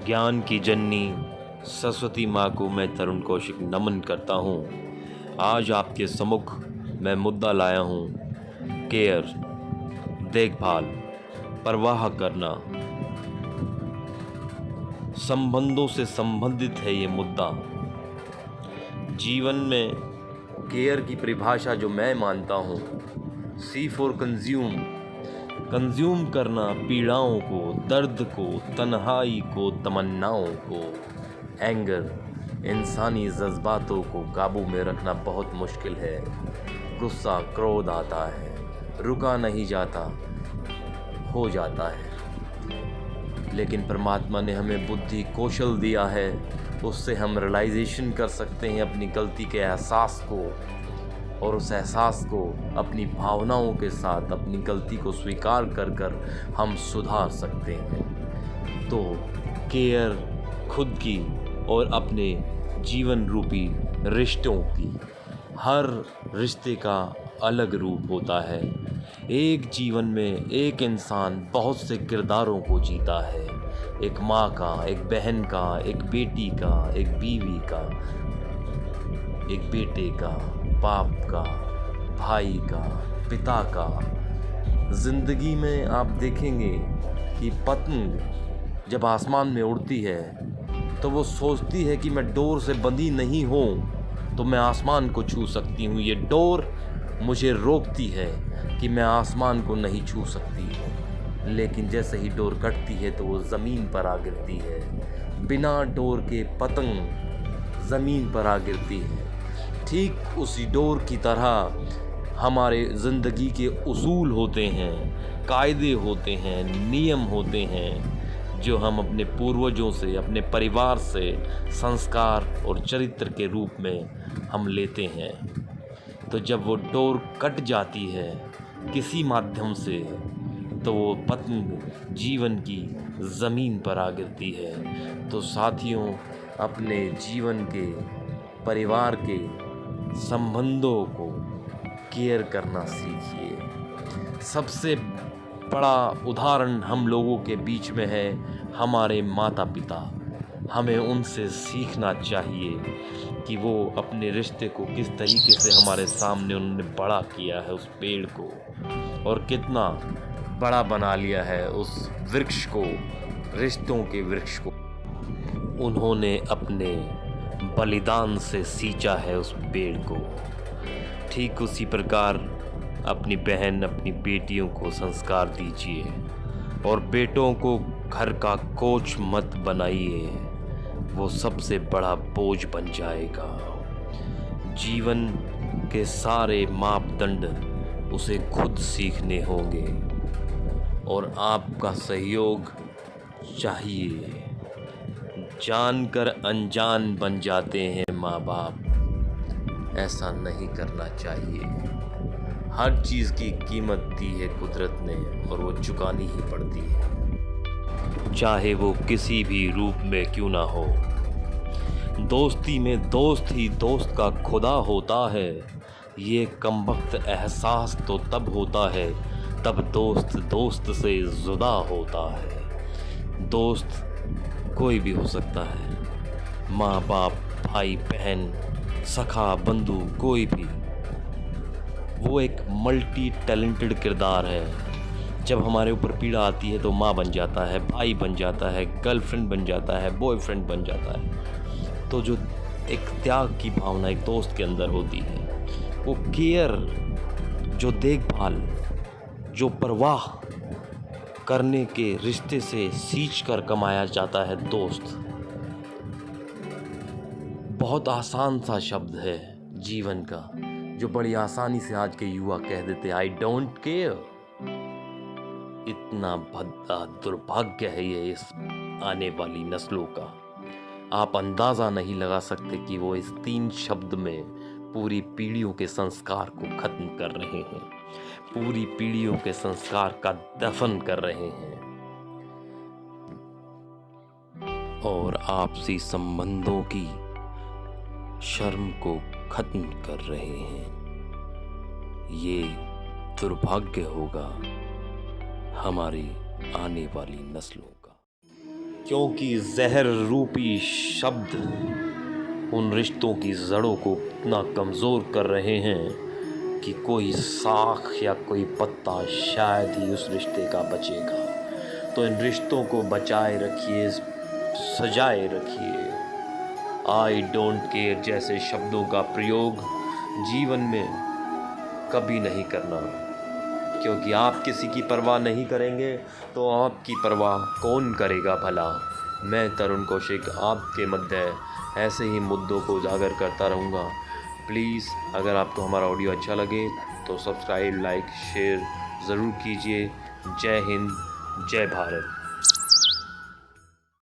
ज्ञान की जननी सरस्वती माँ को मैं तरुण कौशिक नमन करता हूँ। आज आपके सम्मुख मैं मुद्दा लाया हूँ केयर, देखभाल, परवाह करना। संबंधों से संबंधित है ये मुद्दा। जीवन में केयर की परिभाषा जो मैं मानता हूँ, सी फॉर कंज्यूम करना पीड़ाओं को, दर्द को, तन्हाई को, तमन्नाओं को। एंगर, इंसानी जज्बातों को काबू में रखना बहुत मुश्किल है। गुस्सा, क्रोध आता है, रुका नहीं जाता, हो जाता है। लेकिन परमात्मा ने हमें बुद्धि कौशल दिया है, उससे हम रियलाइजेशन कर सकते हैं अपनी गलती के एहसास को, और उस एहसास को अपनी भावनाओं के साथ अपनी गलती को स्वीकार कर हम सुधार सकते हैं। तो केयर खुद की और अपने जीवन रूपी रिश्तों की। हर रिश्ते का अलग रूप होता है। एक जीवन में एक इंसान बहुत से किरदारों को जीता है। एक माँ का, एक बहन का, एक बेटी का, एक बीवी का, एक बेटे का, बाप का, भाई का, पिता का। जिंदगी में आप देखेंगे कि पतंग जब आसमान में उड़ती है तो वो सोचती है कि मैं डोर से बंधी नहीं हूँ तो मैं आसमान को छू सकती हूँ। ये डोर मुझे रोकती है कि मैं आसमान को नहीं छू सकती। लेकिन जैसे ही डोर कटती है तो वो ज़मीन पर आ गिरती है। बिना डोर के पतंग ज़मीन पर आ गिरती है। ठीक उसी डोर की तरह हमारे ज़िंदगी के उसूल होते हैं, कायदे होते हैं, नियम होते हैं, जो हम अपने पूर्वजों से, अपने परिवार से संस्कार और चरित्र के रूप में हम लेते हैं। तो जब वो डोर कट जाती है किसी माध्यम से तो वो पतंग जीवन की ज़मीन पर आ गिरती है। तो साथियों, अपने जीवन के, परिवार के संबंधों को केयर करना सीखिए। सबसे बड़ा उदाहरण हम लोगों के बीच में है हमारे माता पिता। हमें उनसे सीखना चाहिए कि वो अपने रिश्ते को किस तरीके से हमारे सामने उन्होंने बड़ा किया है, उस पेड़ को, और कितना बड़ा बना लिया है उस वृक्ष को, रिश्तों के वृक्ष को। उन्होंने अपने बलिदान से सींचा है उस पेड़ को। ठीक उसी प्रकार अपनी बहन, अपनी बेटियों को संस्कार दीजिए, और बेटों को घर का कोच मत बनाइए, वो सबसे बड़ा बोझ बन जाएगा। जीवन के सारे मापदंड उसे खुद सीखने होंगे और आपका सहयोग चाहिए। जानकर अनजान बन जाते हैं माँ बाप, ऐसा नहीं करना चाहिए। हर चीज़ की कीमत दी है कुदरत ने और वो चुकानी ही पड़ती है, चाहे वो किसी भी रूप में क्यों ना हो। दोस्ती में दोस्त ही दोस्त का खुदा होता है, ये कमबख्त एहसास तो तब होता है तब दोस्त दोस्त से जुदा होता है। दोस्त कोई भी हो सकता है, माँ बाप, भाई बहन, सखा, बंधु, कोई भी। वो एक मल्टी टैलेंटेड किरदार है। जब हमारे ऊपर पीड़ा आती है तो माँ बन जाता है, भाई बन जाता है, गर्लफ्रेंड बन जाता है, बॉयफ्रेंड बन जाता है। तो जो एक त्याग की भावना एक दोस्त के अंदर होती है, वो केयर, जो देखभाल, जो परवाह करने के रिश्ते से सींच कर कमाया जाता है दोस्त। बहुत आसान सा शब्द है जीवन का, जो बड़ी आसानी से आज के युवा कह देते आई डोंट केयर। इतना भद्दा दुर्भाग्य है ये इस आने वाली नस्लों का। आप अंदाज़ा नहीं लगा सकते कि वो इस 3 शब्द में पूरी पीढ़ियों के संस्कार को खत्म कर रहे हैं, पूरी पीढ़ियों के संस्कार का दफन कर रहे हैं और आपसी संबंधों की शर्म को खत्म कर रहे हैं। ये दुर्भाग्य होगा हमारी आने वाली नस्लों का। क्योंकि जहर रूपी शब्द उन रिश्तों की जड़ों को इतना कमज़ोर कर रहे हैं कि कोई साख या कोई पत्ता शायद ही उस रिश्ते का बचेगा। तो इन रिश्तों को बचाए रखिए, सजाए रखिए। आई डोंट केयर जैसे शब्दों का प्रयोग जीवन में कभी नहीं करना, क्योंकि आप किसी की परवाह नहीं करेंगे तो आपकी परवाह कौन करेगा भला। मैं तरुण कौशिक आपके मध्य ऐसे ही मुद्दों को उजागर करता रहूँगा। प्लीज़ अगर आपको हमारा ऑडियो अच्छा लगे तो सब्सक्राइब, लाइक, शेयर ज़रूर कीजिए। जय हिंद, जय भारत।